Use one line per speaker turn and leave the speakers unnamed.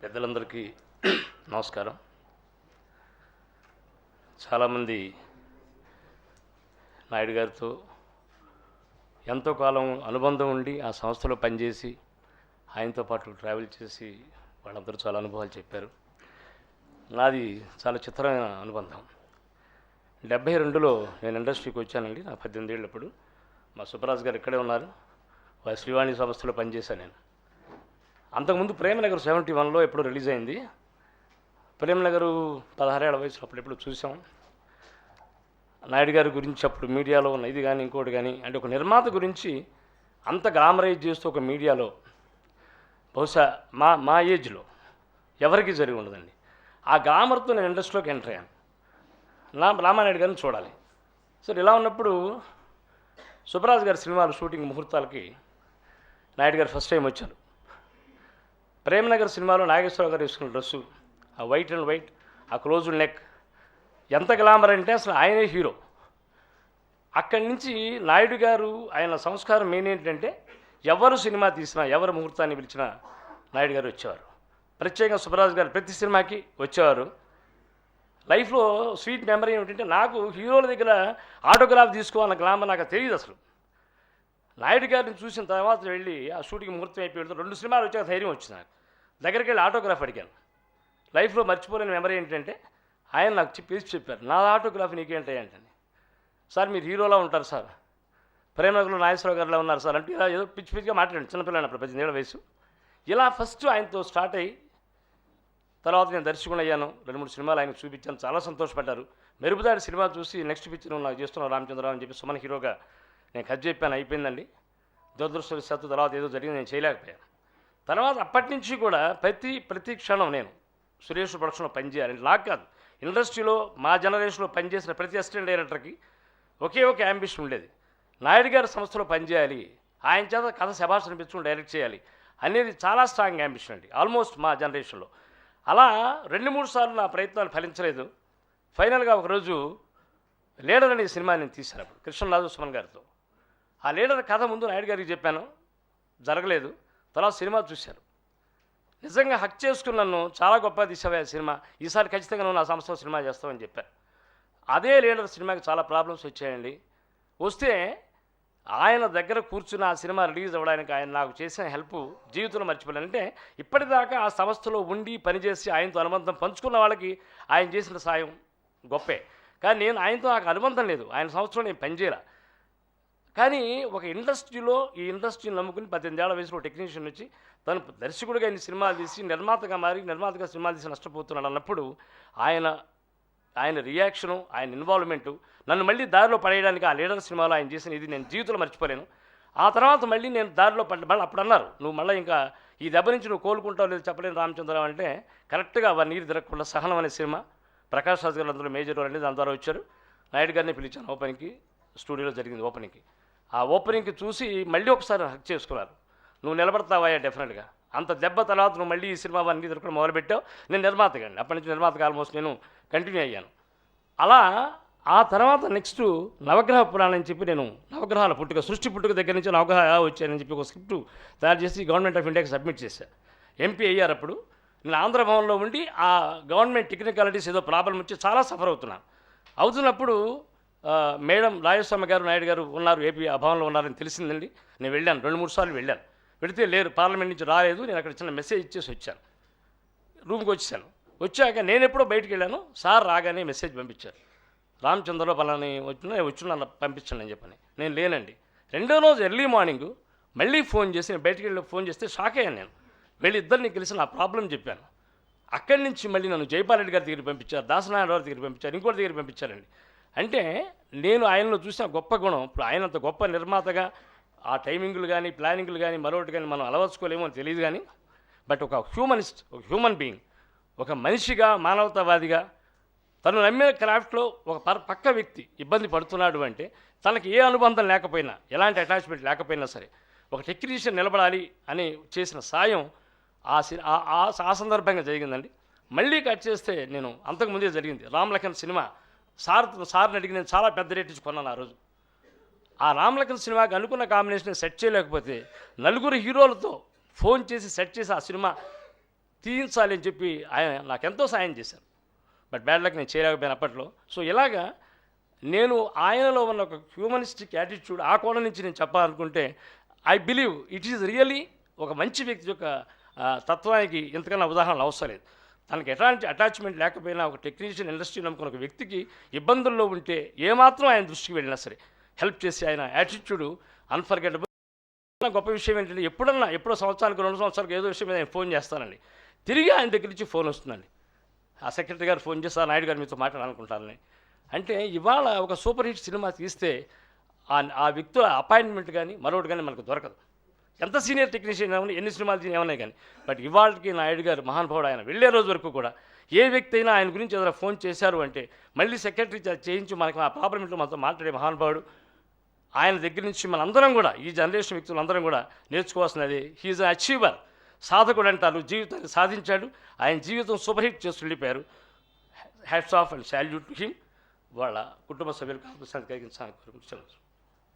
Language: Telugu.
పెద్దలందరికీ నమస్కారం. చాలామంది నాయుడు గారితో ఎంతో కాలం అనుబంధం ఉండి ఆ సంస్థలో పనిచేసి ఆయనతో పాటు ట్రావెల్ చేసి వాళ్ళందరూ చాలా అనుభవాలు చెప్పారు. నాది చాలా చిత్రమైన అనుబంధం. 72లో నేను ఇండస్ట్రీకి వచ్చానండి. నా 18 ఏళ్ళప్పుడు మా సుబ్బరాజు గారు ఇక్కడే ఉన్నారు. వారి శ్రీవాణి సంస్థలో పనిచేశాను నేను. అంతకుముందు ప్రేమనగర్ 71లో ఎప్పుడో రిలీజ్ అయింది. ప్రేమనగర్ 16 ఏళ్ల వయసులో అప్పుడు చూసాం. నాయుడు గారి గురించి అప్పుడు మీడియాలో ఉన్న ఇది కానీ ఇంకోటి కానీ అంటే ఒక నిర్మాత గురించి అంత గ్లామరైజ్ చేస్తూ ఒక మీడియాలో బహుశా మా ఏజ్లో ఎవరికి జరిగి ఉండదండి. ఆ గ్లామర్తో నేను ఇండస్ట్రీలోకి ఎంటర్ అయ్యాను. రామానాయుడు గారిని చూడాలి. సరే, ఇలా ఉన్నప్పుడు సుబ్బరాజు గారి సినిమాలు షూటింగ్ ముహూర్తాలకి నాయుడు గారు ఫస్ట్ టైం వచ్చారు. ప్రేమనగర్ సినిమాలో నాగేశ్వరరావు గారు వేసుకున్న డ్రెస్సు, ఆ వైట్ అండ్ వైట్, ఆ క్లోజ్డ్ నెక్, ఎంత గ్లామర్ అంటే అసలు ఆయనే హీరో. అక్కడి నుంచి నాయుడు గారు ఆయన సంస్కారం మెయిన్ ఏంటంటే ఎవరు సినిమా తీసినా ఎవరు ముహూర్తాన్ని పిలిచినా నాయుడు గారు వచ్చేవారు. ప్రత్యేకంగా సుబ్బరాజు గారు ప్రతి సినిమాకి వచ్చేవారు. లైఫ్లో స్వీట్ మెమరీ ఏమిటంటే నాకు హీరోల దగ్గర ఆటోగ్రాఫ్ తీసుకోవాలన్న గ్లామర్ నాకు తెలియదు అసలు. నాయుడు గారిని చూసిన తర్వాత వెళ్ళి ఆ షూటింగ్ ముహూర్తం అయిపోయి 2 సినిమాలు వచ్చాక ధైర్యం వచ్చింది నాకు. దగ్గరికి వెళ్ళి ఆటోగ్రాఫ్ అడిగాను. లైఫ్లో మర్చిపోలేని మెమరీ ఏంటంటే ఆయన నాకు పిలిచి చెప్పారు, నా ఆటోగ్రాఫ్ నీకేంటి అంటే, సార్ మీరు హీరోలా ఉంటారు సార్, ప్రేమనగర్లో నాగేశ్వరరావు గారిలో ఉన్నారు సార్ అంటే ఇలా ఏదో పిచ్చి పిచ్చిగా మాట్లాడాను. చిన్నపిల్లనప్పుడు 18 ఏళ్ల వయసు. ఇలా ఫస్ట్ ఆయనతో స్టార్ట్ అయ్యి తర్వాత నేను దర్శకుని అయ్యాను. 2-3 సినిమాలు ఆయనకు చూపించాను. చాలా సంతోషపడ్డారు. మెరుపుదారి సినిమా చూసి నెక్స్ట్ పిక్చర్ నాకు చేస్తున్నావు రామచంద్రరావు అని చెప్పి సుమన్ హీరోగా నేను కథ చెప్పాను. అయిపోయిందండి. దురదృష్టవశాత్తు తర్వాత ఏదో జరిగింది, నేను చేయలేకపోయాను. తర్వాత అప్పటి నుంచి కూడా ప్రతి క్షణం నేను సురేష్ ప్రొడక్షన్లో పనిచేయాలి. నాకు కాదు, ఇండస్ట్రీలో మా జనరేషన్లో పనిచేసిన ప్రతి అసిస్టెంట్ డైరెక్టర్కి ఒకే ఒక యాంబిషన్ ఉండేది, నాయుడు గారి సంస్థలో పనిచేయాలి, ఆయన చేత కథ శభాష్ అనిపించుకుని డైరెక్ట్ చేయాలి అనేది చాలా స్ట్రాంగ్ యాంబిషన్ అండి ఆల్మోస్ట్ మా జనరేషన్లో. అలా 2-3 సార్లు నా ప్రయత్నాలు ఫలించలేదు. ఫైనల్గా ఒకరోజు లీడర్ అనే సినిమా నేను తీశాను అప్పుడు కృష్ణరాజు సుమన్ గారితో. ఆ లీడర్ కథ ముందు నాయుడు గారికి చెప్పాను, జరగలేదు. తర్వాత సినిమా చూశారు, నిజంగా హక్ చేసుకుని నన్ను చాలా గొప్పగా తీసావే సినిమా, ఈసారి ఖచ్చితంగా నువ్వు నా సంస్థలో సినిమా చేస్తావని చెప్పారు. అదే లీడర్ సినిమాకి చాలా ప్రాబ్లమ్స్ వచ్చాయండి. వస్తే ఆయన దగ్గర కూర్చుని ఆ సినిమా రిలీజ్ అవ్వడానికి ఆయన నాకు చేసిన హెల్ప్ జీవితంలో మర్చిపోలేను. అంటే ఇప్పటిదాకా ఆ సంస్థలో ఉండి పనిచేసి ఆయనతో అనుబంధం పంచుకున్న వాళ్ళకి ఆయన చేసిన సాయం గొప్పే. కానీ నేను ఆయనతో నాకు అనుబంధం లేదు, ఆయన సంస్థలో నేను పనిచేయాల. కానీ ఒక ఇండస్ట్రీలో ఈ ఇండస్ట్రీని నమ్ముకుని 18 ఏళ్ల వయసులో టెక్నీషియన్ వచ్చి తను దర్శకుడిగా ఇన్ని సినిమాలు తీసి నిర్మాతగా మారి నిర్మాతగా సినిమాలు తీసి నష్టపోతున్నాడు అన్నప్పుడు ఆయన రియాక్షను, ఆయన ఇన్వాల్వ్మెంటు నన్ను మళ్ళీ దారిలో పడేయడానికి ఆ లీడర్ సినిమాలో ఆయన చేసిన ఇది నేను జీవితంలో మర్చిపోలేను. ఆ తర్వాత మళ్ళీ నేను దారిలో మళ్ళీ అప్పుడు అన్నారు, నువ్వు మళ్ళీ ఇంకా ఈ దెబ్బ నుంచి నువ్వు కోలుకుంటావు లేదు చెప్పలేను రామచంద్రరావు అంటే కరెక్ట్గా 1 ఇయర్ తిరగకుండా సహనం అనే సినిమా, ప్రకాష్ రాజ్ గారు అందులో మేజర్ రోల్ అనేది దాని ద్వారా వచ్చారు. నాయుడు గారిని పిలిచాను ఓపెనింగ్కి, స్టూడియోలో జరిగింది ఓపెనింగ్కి. ఆ ఓపెనింగ్కి చూసి మళ్ళీ ఒకసారి హక్ చేసుకున్నారు, నువ్వు నిలబడతావా డెఫినెట్గా, అంత దెబ్బ తర్వాత నువ్వు మళ్ళీ ఈ సినిమా 1 ఇయర్ తిరగకుండా మొదలుపెట్టావు. నేను నిర్మాతగా అండి, అప్పటి నుంచి నిర్మాతగా ఆల్మోస్ట్ నేను కంటిన్యూ అయ్యాను. అలా ఆ తర్వాత నెక్స్ట్ నవగ్రహ పురాణం అని చెప్పి నేను నవగ్రహాల పుట్టుక, సృష్టి పుట్టుక దగ్గర నుంచి నవగ్రహ వచ్చాయని చెప్పి ఒక స్క్రిప్ట్ తయారు చేసి గవర్నమెంట్ ఆఫ్ ఇండియాకి సబ్మిట్ చేశాను. ఎంపీ అయ్యారు అప్పుడు. నేను ఆంధ్ర భవన్లో ఉండి ఆ గవర్నమెంట్ టెక్నికాలిటీస్ ఏదో ప్రాబ్లం వచ్చి చాలా సఫర్ అవుతున్నప్పుడు మేడం రాజస్వామి గారు నాయుడు గారు ఉన్నారు, ఏపీ ఆ భవన్లో ఉన్నారని తెలిసిందండి. నేను వెళ్ళాను, 2-3 సార్లు వెళ్ళాను. వెళితే లేరు, పార్లమెంట్ నుంచి రాలేదు. నేను అక్కడ చిన్న మెసేజ్ ఇచ్చేసి వచ్చాను, రూమ్కి వచ్చేసాను. వచ్చాక నేను ఎప్పుడో బయటికి వెళ్ళాను, సార్ రాగానే మెసేజ్ పంపించారు, రామచంద్రరావు పలాని వచ్చిన పంపించండి అని చెప్పని. నేను లేనండి. 2వ రోజు ఎర్లీ మార్నింగ్ మళ్ళీ ఫోన్ చేసి నేను బయటికి వెళ్ళి ఫోన్ చేస్తే షాక్ అయ్యాను. నేను వెళ్ళి ఇద్దరిని కలిసి నా ప్రాబ్లం చెప్పాను. అక్కడి నుంచి మళ్ళీ నన్ను జైపాల్ రెడ్డి గారి దగ్గరికి పంపించారు, దాసనారాయణ గారి దగ్గరికి పంపించారు, ఇంకోటి దగ్గరికి పంపించారండి. అంటే నేను ఆయనలో చూసిన గొప్ప గుణం, ఇప్పుడు ఆయనంత గొప్ప నిర్మాతగా ఆ టైమింగ్లు కానీ ప్లానింగ్లు కానీ మరొకటి కానీ మనం అలవర్చుకోలేమో అని తెలియదు. కానీ బట్ ఒక హ్యూమనిస్ట్, ఒక హ్యూమన్ బీయింగ్, ఒక మనిషిగా మానవతావాదిగా తను నమ్మే క్రాఫ్ట్లో ఒక పక్క వ్యక్తి ఇబ్బంది పడుతున్నాడు అంటే తనకి ఏ అనుబంధం లేకపోయినా, ఎలాంటి అటాచ్మెంట్ లేకపోయినా సరే ఒక టెక్నీషియన్ నిలబడాలి అని చేసిన సాయం ఆ సందర్భంగా జరిగిందండి. మళ్ళీ కట్ చేస్తే నేను అంతకుముందే జరిగింది రామ్లఖన్ సినిమా. సార్ని అడిగి నేను చాలా పెద్ద రేట్ ఇచ్చి కొన్నాను ఆ రోజు. ఆ రామ్లఖన్ సినిమాకి అనుకున్న కాంబినేషన్ సెట్ చేయలేకపోతే 4 హీరోలతో ఫోన్ చేసి సెట్ చేసి ఆ సినిమా తీయించాలి అని చెప్పి ఆయన నాకెంతో సాయం చేశారు. బట్ బ్యాడ్ లక్ నేను చేయలేకపోయాను అప్పట్లో. సో ఇలాగా నేను ఆయనలో ఉన్న ఒక హ్యూమనిస్టిక్ యాటిట్యూడ్ ఆ కోణం నుంచి నేను చెప్పాలనుకుంటే I believe it is really ఒక మంచి వ్యక్తి యొక్క తత్వానికి ఇంతకన్నా ఉదాహరణలు అవసరం లేదు. తనకి ఎలాంటి అటాచ్మెంట్ లేకపోయినా ఒక టెక్నీషియన్ ఇండస్ట్రీ నమ్ముకున్న ఒక వ్యక్తికి ఇబ్బందుల్లో ఉంటే ఏమాత్రం ఆయన దృష్టికి వెళ్ళినా సరే హెల్ప్ చేసి ఆయన యాటిట్యూడ్ అన్ఫర్గెటబుల్. గొప్ప విషయం ఏంటంటే ఎప్పుడో సంవత్సరానికి 2 సంవత్సరాలకు ఏదో విషయం మీద నేను ఫోన్ చేస్తానండి, తిరిగి ఆయన దగ్గర నుంచి ఫోన్ వస్తుందండి. ఆ సెక్రటరీ గారు ఫోన్ చేసి నాయుడు గారు మీతో మాట్లాడాలనుకుంటారని. అంటే ఇవాళ ఒక సూపర్ హిట్ సినిమా తీస్తే ఆ వ్యక్తుల అపాయింట్మెంట్ కానీ మరొకటి కానీ మనకు దొరకదు. ఎంత సీనియర్ టెక్నీషియన్ ఏమన్నా ఎన్ని సినిమాలు ఏమన్నాయి కానీ. బట్ ఇవాళకి నాయుడు గారు మహానుభావుడు, ఆయన వెళ్ళే రోజు వరకు కూడా ఏ వ్యక్తి అయినా ఆయన గురించి ఏదైనా ఫోన్ చేశారు అంటే మళ్ళీ సెక్రటరీ చేయించి మనకు ఆ ప్రాబ్లం ఇంట్లో మనతో మాట్లాడే మహానుభావుడు. ఆయన దగ్గర నుంచి మనందరం కూడా ఈ జనరేషన్ వ్యక్తులందరం కూడా నేర్చుకోవాల్సినది. హీఈస్ అన్ అచీవర్, సాధకుడు అంటారు. జీవితాన్ని సాధించాడు, ఆయన జీవితం సూపర్ హిట్ చేసి వెళ్ళిపోయారు. Hats off and salute to him. వాళ్ళ కుటుంబ సభ్యులకు కలిగించాలని కోరుకుంటున్నాను.